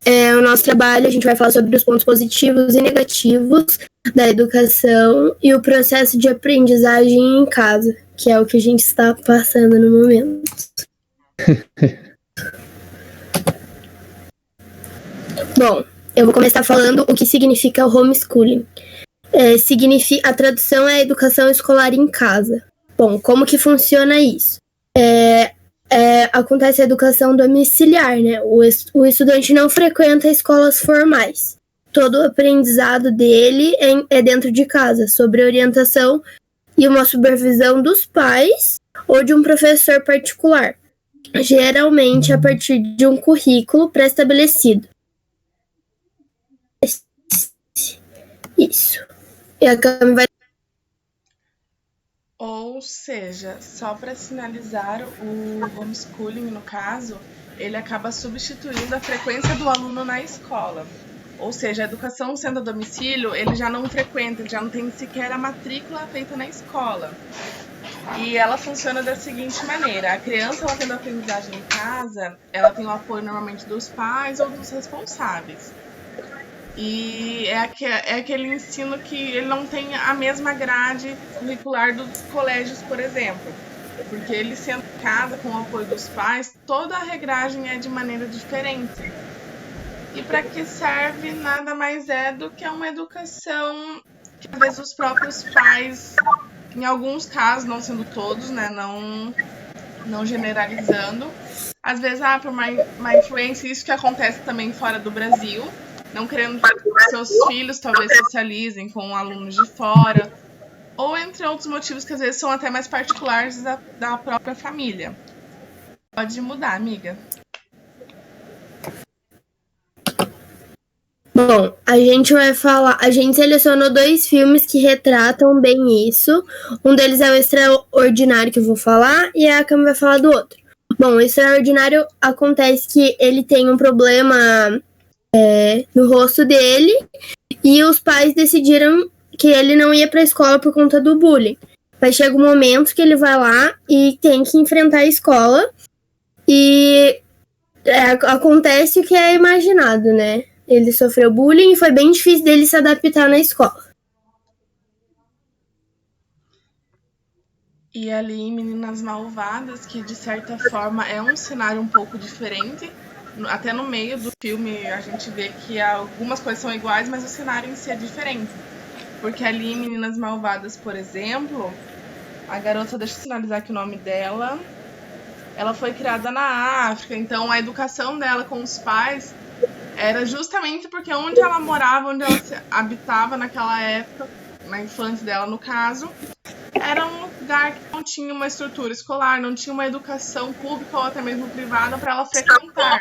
o nosso trabalho, a gente vai falar sobre os pontos positivos e negativos da educação e o processo de aprendizagem em casa, que é o que a gente está passando no momento. Bom, eu vou começar falando o que significa o homeschooling. A tradução é educação escolar em casa. Bom, como que funciona isso? Acontece a educação domiciliar, né? O estudante não frequenta escolas formais. Todo o aprendizado dele é dentro de casa, sob orientação e uma supervisão dos pais ou de um professor particular, geralmente a partir de um currículo pré-estabelecido. Isso. E a Cami vai... Ou seja, só para sinalizar, o homeschooling, no caso, ele acaba substituindo a frequência do aluno na escola. Ou seja, a educação sendo a domicílio, ele já não frequenta, ele já não tem sequer a matrícula feita na escola. E ela funciona da seguinte maneira: a criança, ela tendo aprendizagem em casa, ela tem o apoio normalmente dos pais ou dos responsáveis. E é aquele ensino que ele não tem a mesma grade curricular dos colégios, por exemplo. Porque ele sendo em casa com o apoio dos pais, toda a regragem é de maneira diferente. E para que serve nada mais é do que uma educação que às vezes os próprios pais, em alguns casos, não sendo todos, né, não generalizando, às vezes por uma influência, isso que acontece também fora do Brasil, não querendo que seus filhos talvez socializem com alunos de fora, ou entre outros motivos que às vezes são até mais particulares da própria família. Pode mudar, amiga. Bom, a gente selecionou 2 filmes que retratam bem isso. Um deles é o Extraordinário, que eu vou falar, e a Cami vai falar do outro. Bom, o Extraordinário acontece que ele tem um problema no rosto dele, e os pais decidiram que ele não ia pra escola por conta do bullying. Mas chega um momento que ele vai lá e tem que enfrentar a escola, e acontece o que é imaginado, né? Ele sofreu bullying e foi bem difícil dele se adaptar na escola. E ali em Meninas Malvadas, que de certa forma é um cenário um pouco diferente, até no meio do filme a gente vê que algumas coisas são iguais, mas o cenário em si é diferente. Porque ali em Meninas Malvadas, por exemplo, a garota, deixa eu sinalizar aqui o nome dela, ela foi criada na África, então a educação dela com os pais era justamente porque onde ela morava, onde ela habitava naquela época, na infância dela no caso, era um lugar que não tinha uma estrutura escolar, não tinha uma educação pública ou até mesmo privada para ela frequentar.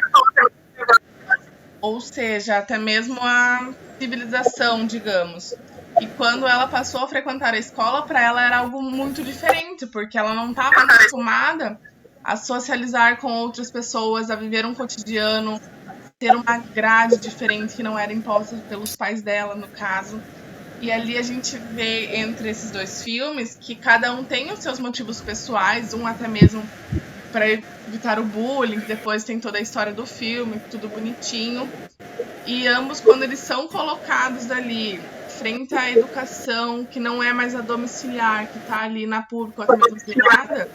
Ou seja, até mesmo a civilização, digamos. E quando ela passou a frequentar a escola, para ela era algo muito diferente, porque ela não estava acostumada a socializar com outras pessoas, a viver um cotidiano, ter uma grade diferente que não era imposta pelos pais dela, no caso. E ali a gente vê entre esses 2 filmes que cada um tem os seus motivos pessoais, um até mesmo para evitar o bullying, depois tem toda a história do filme, tudo bonitinho. E ambos, quando eles são colocados ali frente à educação, que não é mais a domiciliar, que está ali na pública ou até mesmo privada,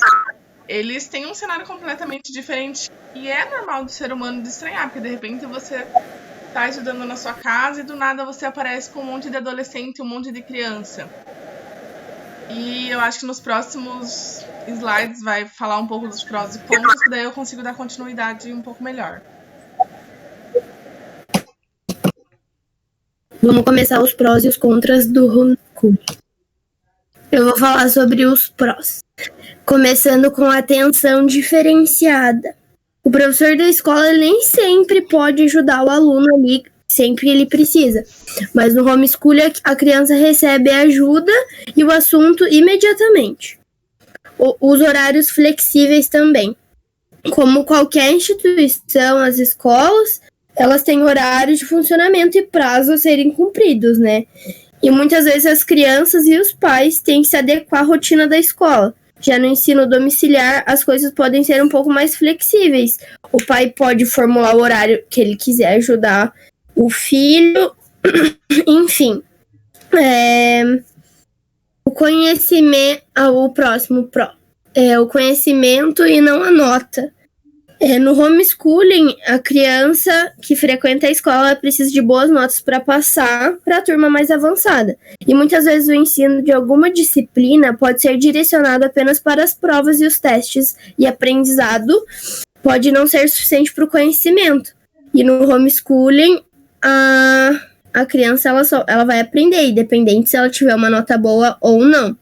eles têm um cenário completamente diferente. E é normal do ser humano de estranhar, porque de repente você está estudando na sua casa e do nada você aparece com um monte de adolescente, um monte de criança. E eu acho que nos próximos slides vai falar um pouco dos prós e contras, que daí eu consigo dar continuidade um pouco melhor. Vamos começar os prós e os contras do homeschooling. Eu vou falar sobre os prós. Começando com a atenção diferenciada. O professor da escola nem sempre pode ajudar o aluno ali, sempre que ele precisa. Mas no homeschooling a criança recebe ajuda e o assunto imediatamente. Os horários flexíveis também. Como qualquer instituição, as escolas, elas têm horários de funcionamento e prazos a serem cumpridos, né? E muitas vezes as crianças e os pais têm que se adequar à rotina da escola. Já no ensino domiciliar, as coisas podem ser um pouco mais flexíveis. O pai pode formular o horário que ele quiser ajudar o filho, enfim. O conhecimento, o próximo o conhecimento e não a nota. No homeschooling, a criança que frequenta a escola precisa de boas notas para passar para a turma mais avançada. E muitas vezes o ensino de alguma disciplina pode ser direcionado apenas para as provas e os testes, e aprendizado pode não ser suficiente para o conhecimento. E no homeschooling, a criança ela vai aprender, independente se ela tiver uma nota boa ou não.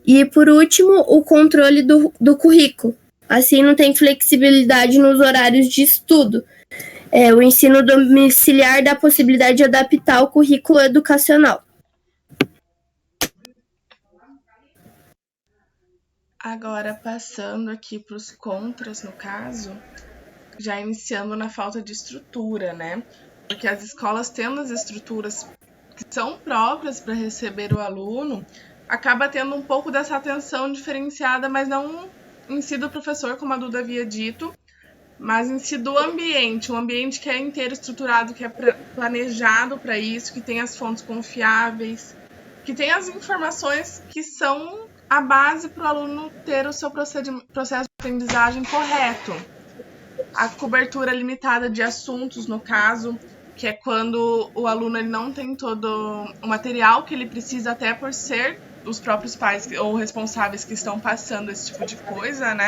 E por último, o controle do currículo. Assim, não tem flexibilidade nos horários de estudo. O ensino domiciliar dá a possibilidade de adaptar o currículo educacional. Agora, passando aqui para os contras, no caso, já iniciando na falta de estrutura, né? Porque as escolas tendo as estruturas que são próprias para receber o aluno, acaba tendo um pouco dessa atenção diferenciada, mas não em si do professor, como a Duda havia dito, mas em si do ambiente, um ambiente que é inteiro estruturado, que é planejado para isso, que tem as fontes confiáveis, que tem as informações que são a base para o aluno ter o seu processo de aprendizagem correto. A cobertura limitada de assuntos, no caso, que é quando o aluno ele não tem todo o material que ele precisa, até por ser os próprios pais ou responsáveis que estão passando esse tipo de coisa, né?